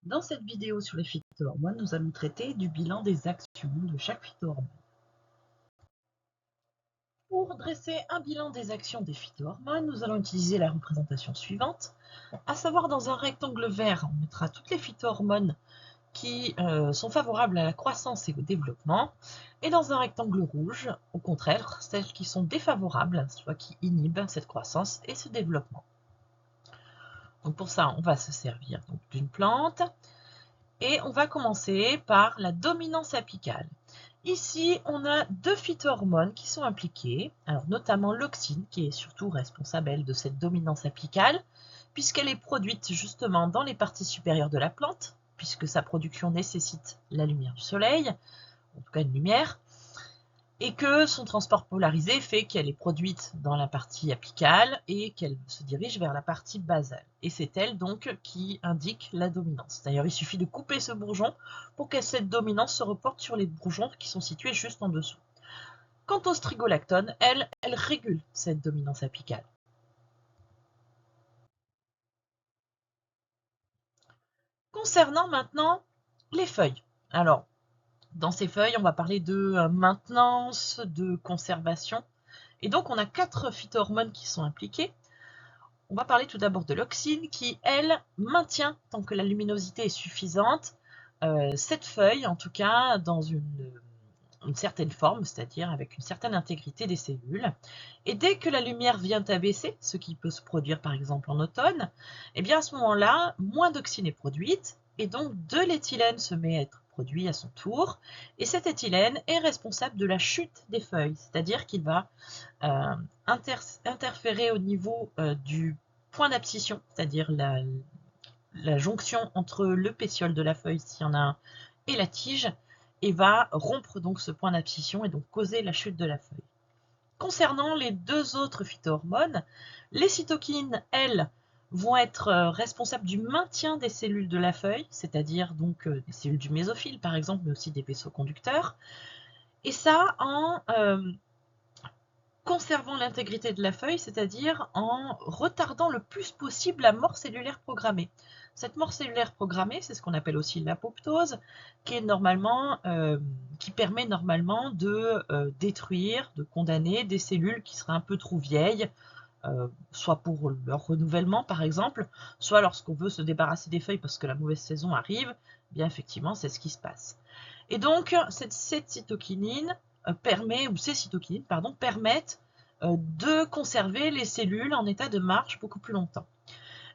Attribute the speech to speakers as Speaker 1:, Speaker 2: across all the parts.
Speaker 1: Dans cette vidéo sur les phytohormones, nous allons traiter du bilan des actions de chaque phytohormone. Pour dresser un bilan des actions des phytohormones, nous allons utiliser la représentation suivante, à savoir dans un rectangle vert, on mettra toutes les phytohormones qui sont favorables à la croissance et au développement, et dans un rectangle rouge, au contraire, celles qui sont défavorables, soit qui inhibent cette croissance et ce développement. Donc pour ça, on va se servir d'une plante. Et on va commencer par la dominance apicale. Ici, on a deux phytohormones qui sont impliquées, alors notamment l'auxine, qui est surtout responsable de cette dominance apicale, puisqu'elle est produite justement dans les parties supérieures de la plante, puisque sa production nécessite la lumière du soleil, en tout cas une lumière, et que son transport polarisé fait qu'elle est produite dans la partie apicale et qu'elle se dirige vers la partie basale. Et c'est elle donc qui indique la dominance. D'ailleurs, il suffit de couper ce bourgeon pour que cette dominance se reporte sur les bourgeons qui sont situés juste en dessous. Quant au strigolactone, elle régule cette dominance apicale. Concernant maintenant les feuilles. Alors, dans ces feuilles, on va parler de maintenance, de conservation. Et donc, on a 4 phytohormones qui sont impliqués. On va parler tout d'abord de l'auxine qui, elle, maintient, tant que la luminosité est suffisante, cette feuille, en tout cas, dans une certaine forme, c'est-à-dire avec une certaine intégrité des cellules. Et dès que la lumière vient à baisser, ce qui peut se produire par exemple en automne, et bien à ce moment-là, moins d'auxine est produite, et donc de l'éthylène se met à être produit à son tour, et cet éthylène est responsable de la chute des feuilles, c'est-à-dire qu'il va interférer au niveau du point d'abscission, c'est-à-dire la jonction entre le pétiole de la feuille, s'il y en a un, et la tige, et va rompre donc ce point d'abscission et donc causer la chute de la feuille. Concernant les deux autres phytohormones, les cytokines, elles, vont être responsables du maintien des cellules de la feuille, c'est-à-dire donc des cellules du mésophile par exemple, mais aussi des vaisseaux conducteurs, et ça en conservant l'intégrité de la feuille, c'est-à-dire en retardant le plus possible la mort cellulaire programmée. Cette mort cellulaire programmée, c'est ce qu'on appelle aussi l'apoptose, qui permet normalement de détruire, de condamner des cellules qui seraient un peu trop vieilles, soit pour leur renouvellement par exemple, soit lorsqu'on veut se débarrasser des feuilles parce que la mauvaise saison arrive, bien effectivement c'est ce qui se passe. Et donc cette cytokinine ces cytokinines permettent de conserver les cellules en état de marche beaucoup plus longtemps.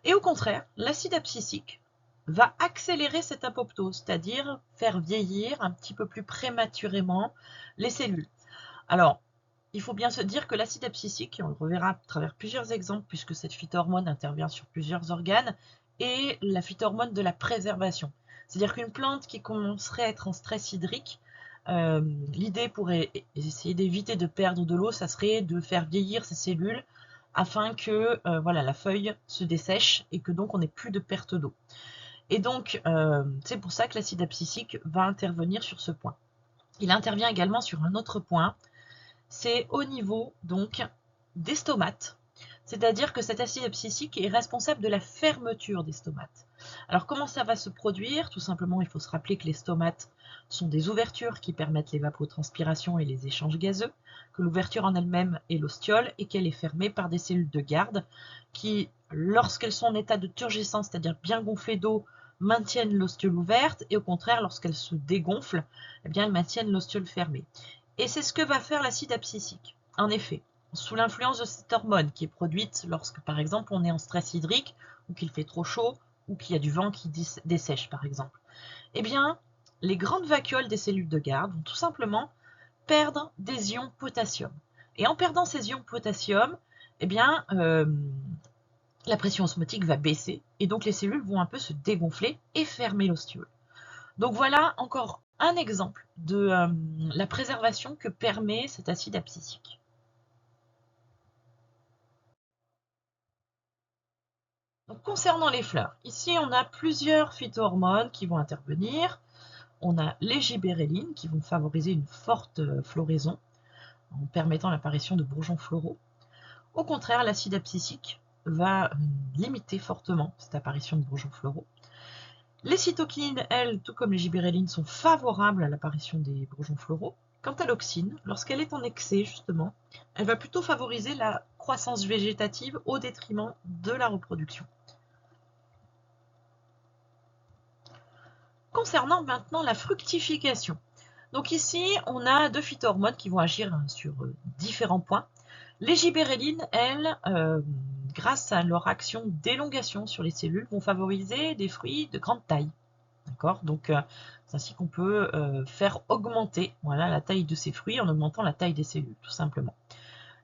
Speaker 1: Et au contraire, l'acide abscisique va accélérer cette apoptose, c'est-à-dire faire vieillir un petit peu plus prématurément les cellules. Alors, il faut bien se dire que l'acide abscisique, on le reverra à travers plusieurs exemples puisque cette phytohormone intervient sur plusieurs organes, est la phytohormone de la préservation. C'est-à-dire qu'une plante qui commencerait à être en stress hydrique, l'idée pour essayer d'éviter de perdre de l'eau, ça serait de faire vieillir ces cellules afin que la feuille se dessèche et que donc on n'ait plus de perte d'eau. Et donc, c'est pour ça que l'acide abscisique va intervenir sur ce point. Il intervient également sur un autre point, c'est au niveau donc des stomates. C'est-à-dire que cet acide abscisique est responsable de la fermeture des stomates. Alors comment ça va se produire? Tout simplement, il faut se rappeler que les stomates sont des ouvertures qui permettent l'évapotranspiration et les échanges gazeux, que l'ouverture en elle-même est l'ostiole et qu'elle est fermée par des cellules de garde qui, lorsqu'elles sont en état de turgescence, c'est-à-dire bien gonflées d'eau, maintiennent l'ostiole ouverte et au contraire, lorsqu'elles se dégonflent, eh bien, elles maintiennent l'ostiole fermée. Et c'est ce que va faire l'acide abscisique. En effet, sous l'influence de cette hormone qui est produite lorsque, par exemple, on est en stress hydrique, ou qu'il fait trop chaud, ou qu'il y a du vent qui dessèche, par exemple, eh bien, les grandes vacuoles des cellules de garde vont tout simplement perdre des ions potassium. Et en perdant ces ions potassium, eh bien, la pression osmotique va baisser, et donc les cellules vont un peu se dégonfler et fermer l'ostiole. Donc voilà encore un exemple de la préservation que permet cet acide abscisique. Donc, concernant les fleurs, ici on a plusieurs phytohormones qui vont intervenir. On a les gibérellines qui vont favoriser une forte floraison en permettant l'apparition de bourgeons floraux. Au contraire, l'acide abscisique va limiter fortement cette apparition de bourgeons floraux. Les cytokines, elles, tout comme les gibérellines, sont favorables à l'apparition des bourgeons floraux. Quant à l'auxine, lorsqu'elle est en excès, justement, elle va plutôt favoriser la croissance végétative au détriment de la reproduction. Concernant maintenant la fructification. Donc ici, on a deux phytohormones qui vont agir sur différents points. Les gibérellines, elles, grâce à leur action d'élongation sur les cellules, vont favoriser des fruits de grande taille. D'accord? Donc, c'est ainsi qu'on peut faire augmenter la taille de ces fruits en augmentant la taille des cellules, tout simplement.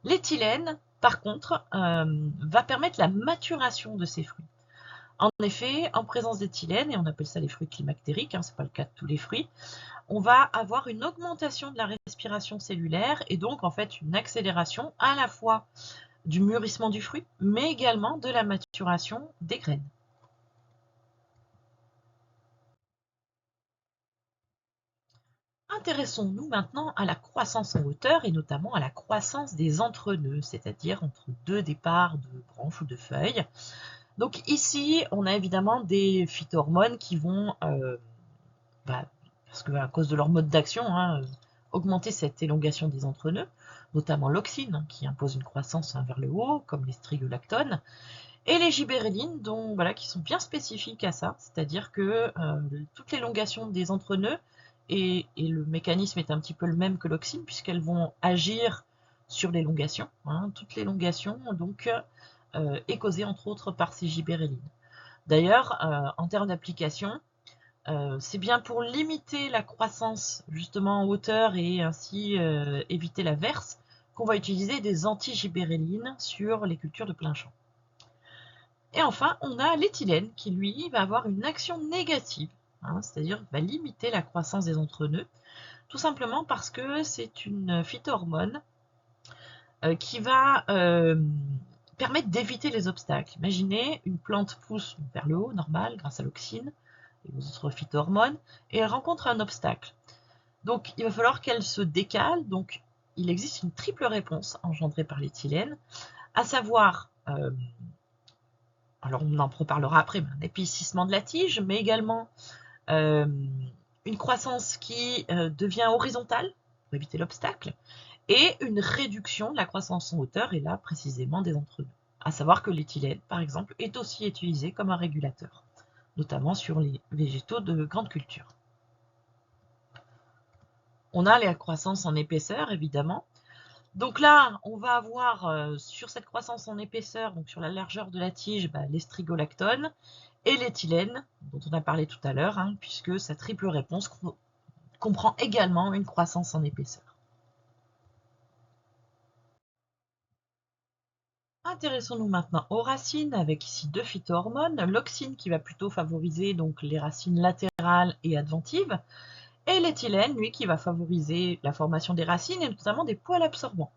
Speaker 1: L'éthylène, par contre, va permettre la maturation de ces fruits. En effet, en présence d'éthylène, et on appelle ça les fruits climactériques, ce n'est pas le cas de tous les fruits, on va avoir une augmentation de la respiration cellulaire et donc en fait une accélération à la fois du mûrissement du fruit, mais également de la maturation des graines. Intéressons-nous maintenant à la croissance en hauteur et notamment à la croissance des entrenœuds, c'est-à-dire entre deux départs de branches ou de feuilles. Donc ici, on a évidemment des phytohormones qui vont, parce qu'à cause de leur mode d'action, augmenter cette élongation des entrenœuds, notamment l'auxine, qui impose une croissance vers le haut, comme les strigolactones, et les gibérellines, qui sont bien spécifiques à ça, c'est-à-dire que toute l'élongation des entrenœuds, et le mécanisme est un petit peu le même que l'auxine, puisqu'elles vont agir sur l'élongation. Toute l'élongation donc, est causée entre autres par ces gibérellines. D'ailleurs, en termes d'application, c'est bien pour limiter la croissance justement en hauteur et ainsi éviter la verse qu'on va utiliser des anti-gibérellines sur les cultures de plein champ. Et enfin, on a l'éthylène qui, lui, va avoir une action négative, c'est-à-dire va limiter la croissance des entrenœuds, tout simplement parce que c'est une phytohormone qui va permettre d'éviter les obstacles. Imaginez, une plante pousse vers le haut, normal, grâce à l'auxine et aux autres phytohormones, et elle rencontre un obstacle. Donc, il va falloir qu'elle se décale. Donc, il existe une triple réponse engendrée par l'éthylène, à savoir alors on en reparlera après, un épaississement de la tige, mais également une croissance qui devient horizontale, pour éviter l'obstacle, et une réduction de la croissance en hauteur, et là précisément des entrenœuds. À savoir que l'éthylène, par exemple, est aussi utilisé comme un régulateur, notamment sur les végétaux de grande culture. On a la croissance en épaisseur, évidemment. Donc là, on va avoir sur cette croissance en épaisseur, donc sur la largeur de la tige, les strigolactones et l'éthylène, dont on a parlé tout à l'heure, puisque sa triple réponse comprend également une croissance en épaisseur. Intéressons-nous maintenant aux racines, avec ici deux phytohormones, l'auxine qui va plutôt favoriser donc les racines latérales et adventives, et l'éthylène, lui, qui va favoriser la formation des racines et notamment des poils absorbants.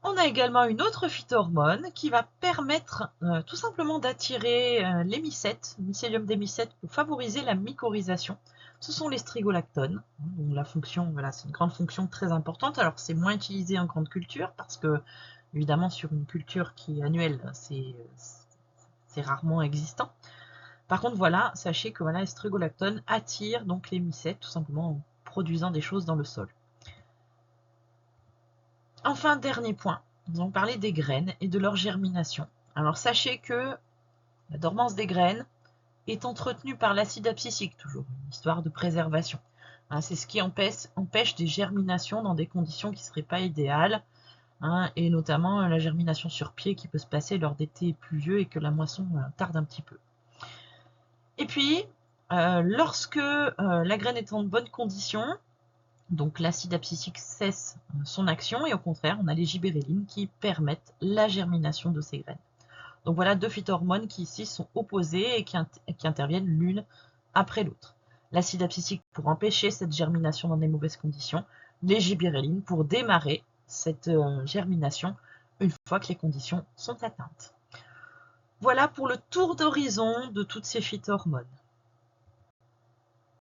Speaker 1: On a également une autre phytohormone qui va permettre tout simplement d'attirer les mycètes, le mycélium des mycètes, pour favoriser la mycorhisation. Ce sont les strigolactones, dont la fonction, c'est une grande fonction très importante. Alors c'est moins utilisé en grande culture parce que, évidemment, sur une culture qui est annuelle, c'est rarement existant. Par contre, sachez que les strigolactones attirent donc les mycètes, tout simplement en produisant des choses dans le sol. Enfin, dernier point, nous allons parler des graines et de leur germination. Alors sachez que la dormance des graines est entretenue par l'acide abscisique, toujours une histoire de préservation. C'est ce qui empêche des germinations dans des conditions qui ne seraient pas idéales, et notamment la germination sur pied qui peut se passer lors d'étés pluvieux et que la moisson tarde un petit peu. Et puis, lorsque la graine est en bonne condition, donc l'acide abscisique cesse son action et au contraire, on a les gibérellines qui permettent la germination de ces graines. Donc voilà deux phytohormones qui ici sont opposées et qui interviennent l'une après l'autre. L'acide abscisique pour empêcher cette germination dans des mauvaises conditions, les gibérellines pour démarrer cette germination une fois que les conditions sont atteintes. Voilà pour le tour d'horizon de toutes ces phytohormones.